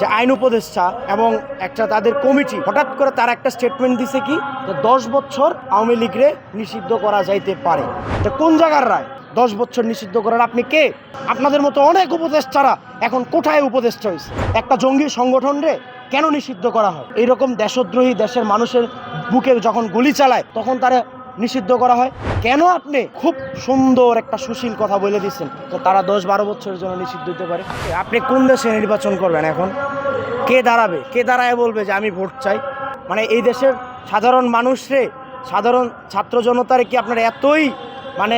যে আইন উপদেষ্টা এবং একটা তাদের কমিটি হঠাৎ করে তারা একটা স্টেটমেন্ট দিছে কি যে 10 বছর আওয়ামী লীগরে নিষিদ্ধ করা যাইতে পারে। এটা কোন জায়গার রায়? 10 বছর নিষিদ্ধ করার আপনি কে? আপনাদের মতো অনেক উপদেষ্টারা এখন কোথায় উপদেষ্টা হয়েছে? একটা জঙ্গি সংগঠন রে কেন নিষিদ্ধ করা হয়? এইরকম দেশদ্রোহী দেশের মানুষের বুকে যখন গুলি চালায় তখন তারা নিষিদ্ধ করা হয় কেন? আপনি খুব সুন্দর একটা সুশীল কথা বলে দিচ্ছেন যে তারা 10-12 বছরের জন্য নিষিদ্ধ হতে পারে। আপনি কোন দেশে নির্বাচন করবেন এখন? কে দাঁড়াবে? কে দাঁড়ায় বলবে যে আমি ভোট চাই? মানে এই দেশের সাধারণ মানুষরে, সাধারণ ছাত্র জনতারে কি আপনার এতই মানে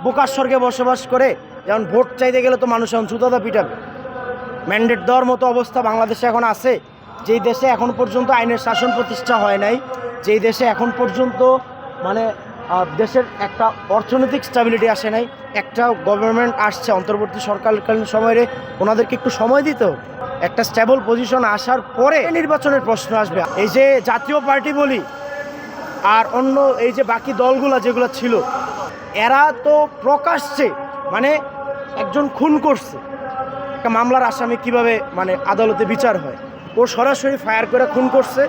বোকার স্বর্গে বসবাস করে? যেমন ভোট চাইতে গেলে তো মানুষ এখন জুতাদা পিটাবে। ম্যান্ডেট দেওয়ার মতো অবস্থা বাংলাদেশে এখন আছে, যেই দেশে এখন পর্যন্ত আইনের শাসন প্রতিষ্ঠা হয় নাই, যেই দেশে এখন পর্যন্ত মানে দেশের একটা অর্থনৈতিক স্টেবিলিটি আসে নাই। একটা গভর্নমেন্ট আসছে অন্তর্বর্তী সরকারকালীন সময়ে, ওনাদেরকে একটু সময় দিতে হবে। একটা স্টেবল পজিশন আসার পরে নির্বাচনের প্রশ্ন আসবে। এই যে জাতীয় পার্টি বলি আর অন্য এই যে বাকি দলগুলো যেগুলো ছিল, এরা তো প্রকাশ্যে মানে একজন খুন করছে, একটা মামলার আসামি কিভাবে মানে আদালতে বিচার হয়, ও সরাসরি ফায়ার করে খুন করছে,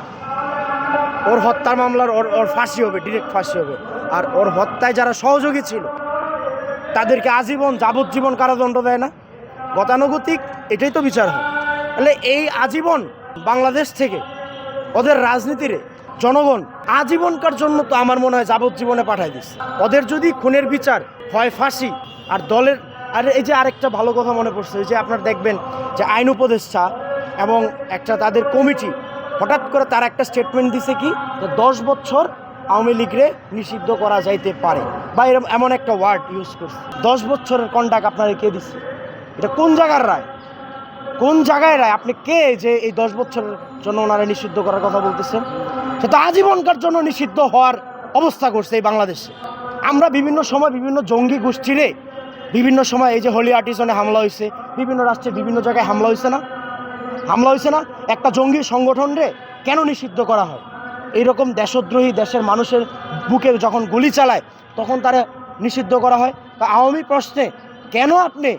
ওর হত্যার মামলার ওর ফাঁসি হবে, ডিরেক্ট ফাঁসি হবে। আর ওর হত্যায় যারা সহযোগী ছিল তাদেরকে আজীবন যাবজ্জীবন কারাদণ্ড দেয় না? গতানুগতিক এটাই তো বিচার হয়। তাহলে এই আজীবন বাংলাদেশ থেকে ওদের রাজনীতিরে জনগণ আজীবনকার জন্য তো আমার মনে হয় যাবজ্জীবনে পাঠায় দিচ্ছে। ওদের যদি খুনের বিচার হয় ফাঁসি, আর দলের আর এই যে আরেকটা ভালো কথা মনে পড়ছে, যে আপনার দেখবেন যে আইন উপদেষ্টা এবং একটা তাদের কমিটি হঠাৎ করে তারা একটা স্টেটমেন্ট দিছে কি যে 10 বছর আওয়ামী লীগরে নিষিদ্ধ করা যাইতে পারে, বা এরকম এমন একটা ওয়ার্ড ইউজ করছে। 10 বছরের কন্ট্রাক্ট আপনারা কে দিচ্ছে? এটা কোন জায়গার রায়? কোন জায়গায় রায়? আপনি কে যে এই 10 বছরের জন্য ওনারা নিষিদ্ধ করার কথা বলতেছেন? সে তো আজীবনকার জন্য নিষিদ্ধ হওয়ার অবস্থা করছে এই বাংলাদেশে। আমরা বিভিন্ন সময় বিভিন্ন জঙ্গি গোষ্ঠীরে বিভিন্ন সময়, এই যে হোলি আর্টিজনে হামলা হয়েছে, বিভিন্ন রাষ্ট্রে বিভিন্ন জায়গায় হামলা হয়েছে না? একটা জঙ্গি সংগঠন রে কেন নিষিদ্ধ করা হয়? এইরকম দেশদ্রোহী দেশের মানুষের বুকে যখন গুলি চালায় তখন তারা নিষিদ্ধ করা হয়। তা আওয়ামী প্রশ্নে কেন আপনি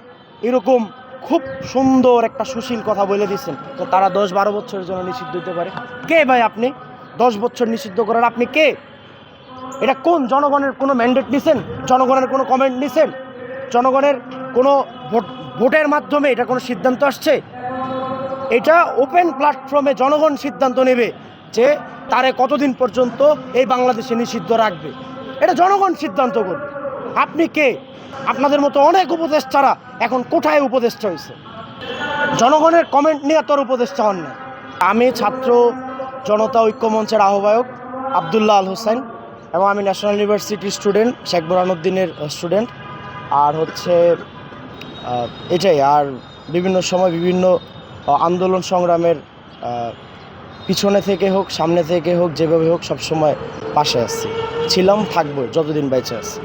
এরকম খুব সুন্দর একটা সুশীল কথা বলে দিচ্ছেন যে তারা 10-12 বছরের জন্য নিষিদ্ধ হতে পারে? কে ভাই আপনি? 10 বছর নিষিদ্ধ করার আপনি কে? এটা কোন জনগণের কোনো ম্যান্ডেট নিছেন? জনগণের কোনো কমেন্ট নিছেন? জনগণের কোনো ভোটের মাধ্যমে এটা কোনো সিদ্ধান্ত আসছে? এটা ওপেন প্ল্যাটফর্মে জনগণ সিদ্ধান্ত নেবে যে তারে কতদিন পর্যন্ত এই বাংলাদেশে নিষিদ্ধ রাখবে। এটা জনগণ সিদ্ধান্ত করবে। আপনি কে? আপনাদের মতো অনেক উপদেষ্টারা এখন কোথায় উপদেষ্টা হয়েছে? জনগণের কমেন্ট নিয়ে তোর উপদেষ্টা হন না। আমি ছাত্র জনতা ঐক্য মঞ্চের আহ্বায়ক আবদুল্লাহ আল হোসেন, এবং আমি ন্যাশনাল ইউনিভার্সিটির স্টুডেন্ট, শেখ বুরহানুদ্দিনের স্টুডেন্ট। আর হচ্ছে এটাই, আর বিভিন্ন সময় বিভিন্ন আন্দোলন সংগ্রামের পিছনে থেকে হোক সামনে থেকে হোক যেভাবে হোক সবসময় পাশে আসছি, ছিলাম, থাকবো যতদিন বেঁচে আছি।